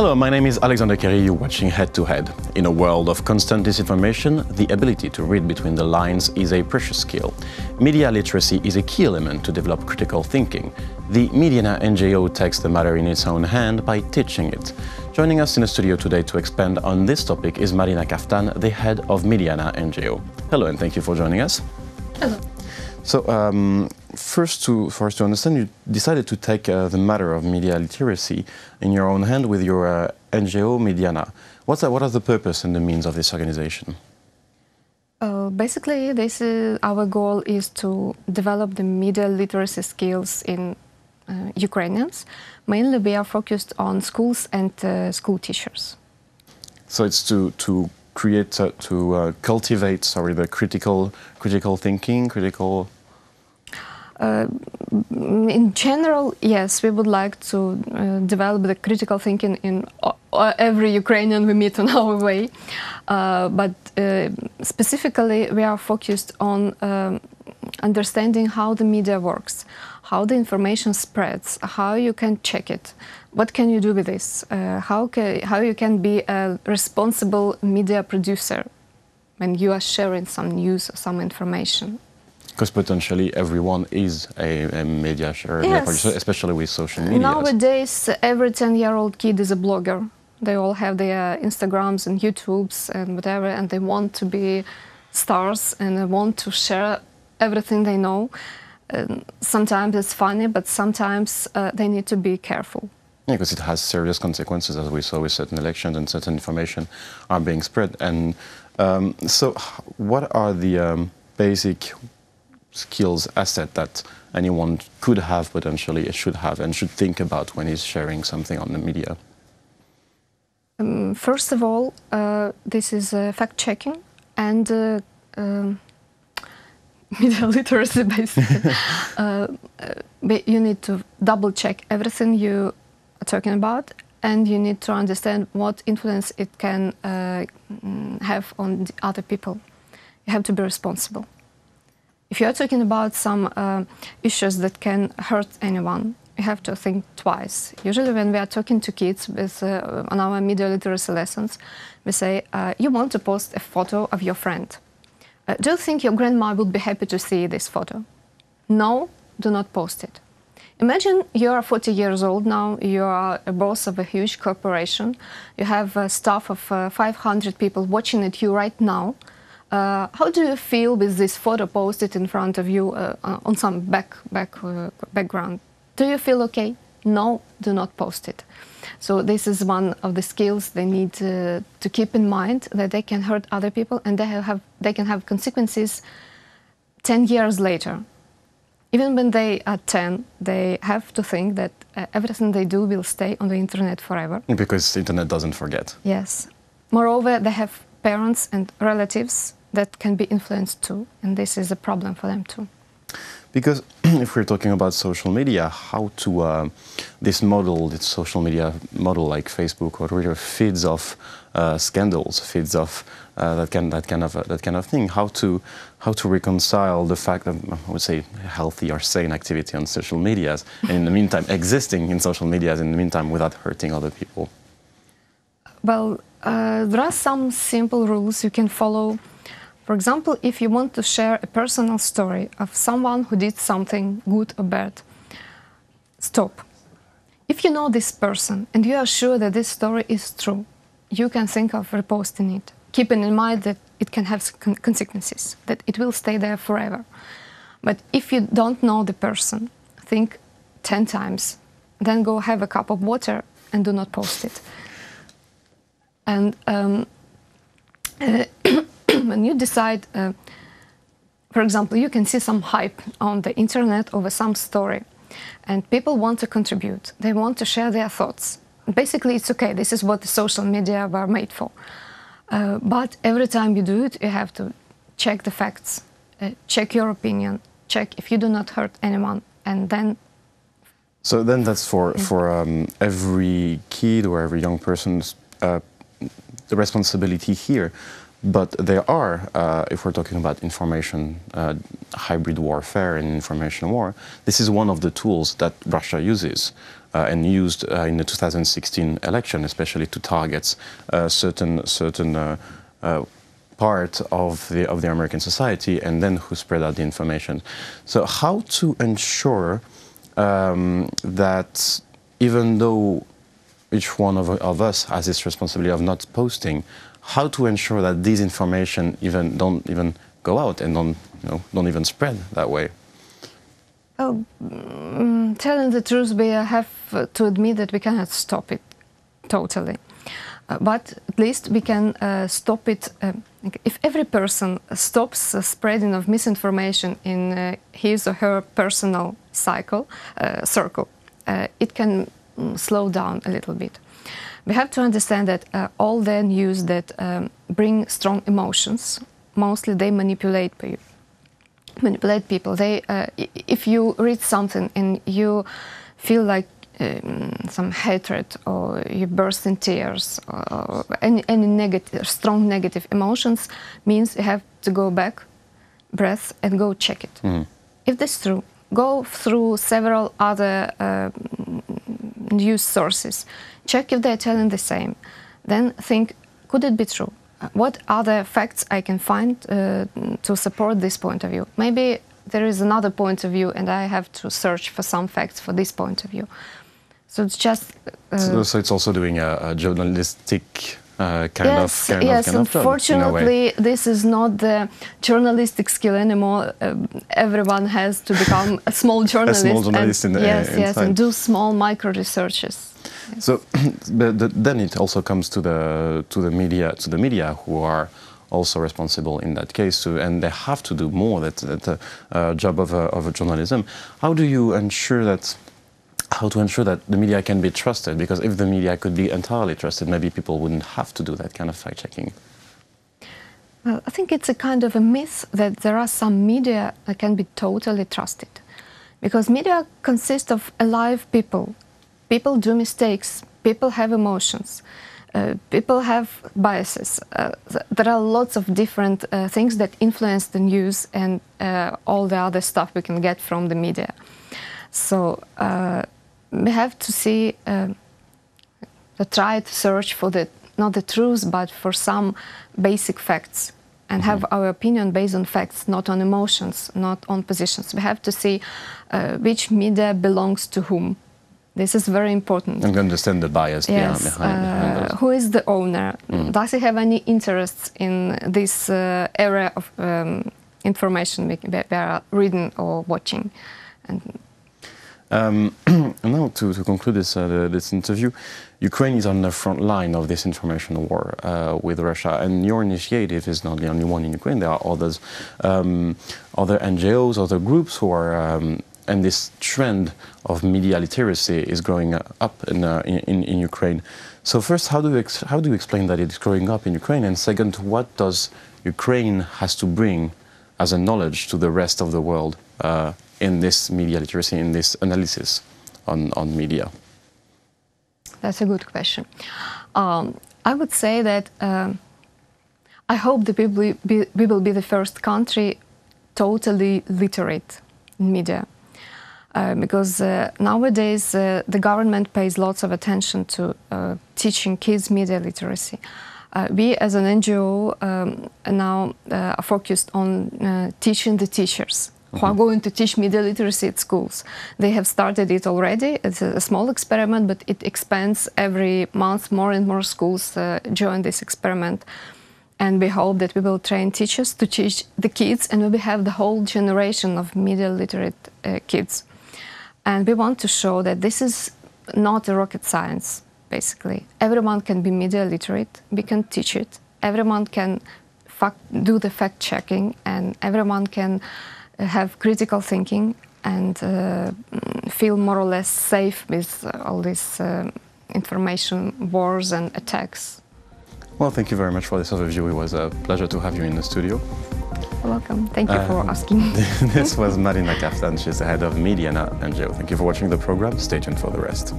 Hello, my name is Alexander Kerry. You're watching Head to Head. In a world of constant disinformation, the ability to read between the lines is a precious skill. Media literacy is a key element to develop critical thinking. The Mediana NGO takes the matter in its own hand by teaching it. Joining us in the studio today to expand on this topic is Marina Kaftan, the head of Mediana NGO. Hello, and thank you for joining us. Hello. So, for us to understand, you decided to take the matter of media literacy in your own hand with your NGO, Mediana. What are the purpose and the means of this organization? Basically, our goal is to develop the media literacy skills in Ukrainians. Mainly, we are focused on schools and school teachers. So it's to create, to cultivate, the critical thinking, in general, yes, we would like to develop the critical thinking in every Ukrainian we meet on our way. But specifically, we are focused on understanding how the media works, how the information spreads, how you can check it, what can you do with this, how you can be a responsible media producer when you are sharing some news or some information. Because potentially everyone is a media sharer, yes. Producer, especially with social media. Nowadays, every 10-year-old kid is a blogger. They all have their Instagrams and YouTubes and whatever, and they want to be stars and they want to share everything they know. Sometimes it's funny, but sometimes they need to be careful. Yeah, because it has serious consequences, as we saw with certain elections and certain information are being spread. And so what are the basic skills, asset that anyone could have, potentially should have, and should think about when he's sharing something on the media? First of all, this is fact-checking and media literacy, basically. You need to double-check everything you are talking about, and you need to understand what influence it can have on the other people. You have to be responsible. If you are talking about some issues that can hurt anyone, you have to think twice. Usually when we are talking to kids on our media literacy lessons, we say, you want to post a photo of your friend. Do you think your grandma would be happy to see this photo? No, do not post it. Imagine you are 40 years old now, you are a boss of a huge corporation, you have a staff of 500 people watching at you right now. How do you feel with this photo posted in front of you on some background? Do you feel okay? No, do not post it. So this is one of the skills they need to keep in mind, that they can hurt other people and they can have consequences 10 years later. Even when they are 10, they have to think that everything they do will stay on the internet forever. Because the internet doesn't forget. Yes. Moreover, they have parents and relatives that can be influenced too, and this is a problem for them too. Because if we're talking about social media, how to this social media model like Facebook or Twitter feeds off scandals, feeds off that kind of thing. How to reconcile the fact that I would say healthy or sane activity on social medias, and in the meantime existing in social medias in the meantime without hurting other people. Well, there are some simple rules you can follow. For example, if you want to share a personal story of someone who did something good or bad, stop. If you know this person and you are sure that this story is true, you can think of reposting it, keeping in mind that it can have consequences, that it will stay there forever. But if you don't know the person, think 10 times, then go have a cup of water and do not post it. And when you decide, for example, you can see some hype on the internet over some story, and people want to contribute. They want to share their thoughts. Basically, it's okay. This is what the social media were made for. But every time you do it, you have to check the facts, check your opinion, check if you do not hurt anyone, and then... So then that's for every kid or every young person's the responsibility here. But there are, if we're talking about information, hybrid warfare and information war, this is one of the tools that Russia uses. and used in the 2016 election, especially to target certain part of the American society, and then who spread out the information. So how to ensure that even though each one of us has this responsibility of not posting, how to ensure that these information don't even go out and don't even spread that way? Oh, telling the truth, we have to admit that we cannot stop it totally. But at least we can stop it. If every person stops spreading of misinformation in his or her personal circle, it can slow down a little bit. We have to understand that all the news that bring strong emotions, mostly they manipulate people. If you read something and you feel like some hatred, or you burst in tears, or any strong negative emotions, means you have to go back, breath, and go check it. If that's true, go through several other news sources, check if they're telling the same, then think, could it be true? What other facts I can find to support this point of view? Maybe there is another point of view and I have to search for some facts for this point of view. So it's just... So it's also doing a journalistic kind of job, unfortunately, this is not the journalistic skill anymore. Everyone has to become a small journalist. A small journalist and do small micro researches. Yes. So, then it also comes to the media who are also responsible in that case, and they have to do more that job of journalism. How do you ensure that? How to ensure that the media can be trusted? Because if the media could be entirely trusted, maybe people wouldn't have to do that kind of fact-checking. Well, I think it's a kind of a myth that there are some media that can be totally trusted. Because media consists of alive people. People do mistakes, people have emotions, people have biases. There are lots of different things that influence the news and all the other stuff we can get from the media. So we have to see, try to search for not the truth, but for some basic facts, and have our opinion based on facts, not on emotions, not on positions. We have to see which media belongs to whom. This is very important. And understand the bias behind those. Who is the owner? Does he have any interests in this area of information we are reading or watching? And now, to conclude this interview, Ukraine is on the front line of this information war with Russia, and your initiative is not the only one in Ukraine. There are others, other NGOs, other groups who are, and this trend of media literacy is growing up in Ukraine. So first, how do you explain that it's growing up in Ukraine? And second, what does Ukraine has to bring as a knowledge to the rest of the world in this media literacy, in this analysis on media? That's a good question. I would say that I hope that we will be the first country totally literate in media. Because nowadays the government pays lots of attention to teaching kids media literacy. We as an NGO now are focused on teaching the teachers who are going to teach media literacy at schools. They have started it already. It's a small experiment, but it expands every month. More and more schools join this experiment. And we hope that we will train teachers to teach the kids, and we will have the whole generation of media literate kids. And we want to show that this is not a rocket science, basically. Everyone can be media literate, we can teach it. Everyone can do the fact-checking, and everyone can have critical thinking and feel more or less safe with all these information wars and attacks. Well, thank you very much for this overview. It was a pleasure to have you in the studio. You're welcome. Thank you for asking. This was Marina Kaftan. She's the head of Mediana NGO. Thank you for watching the program. Stay tuned for the rest.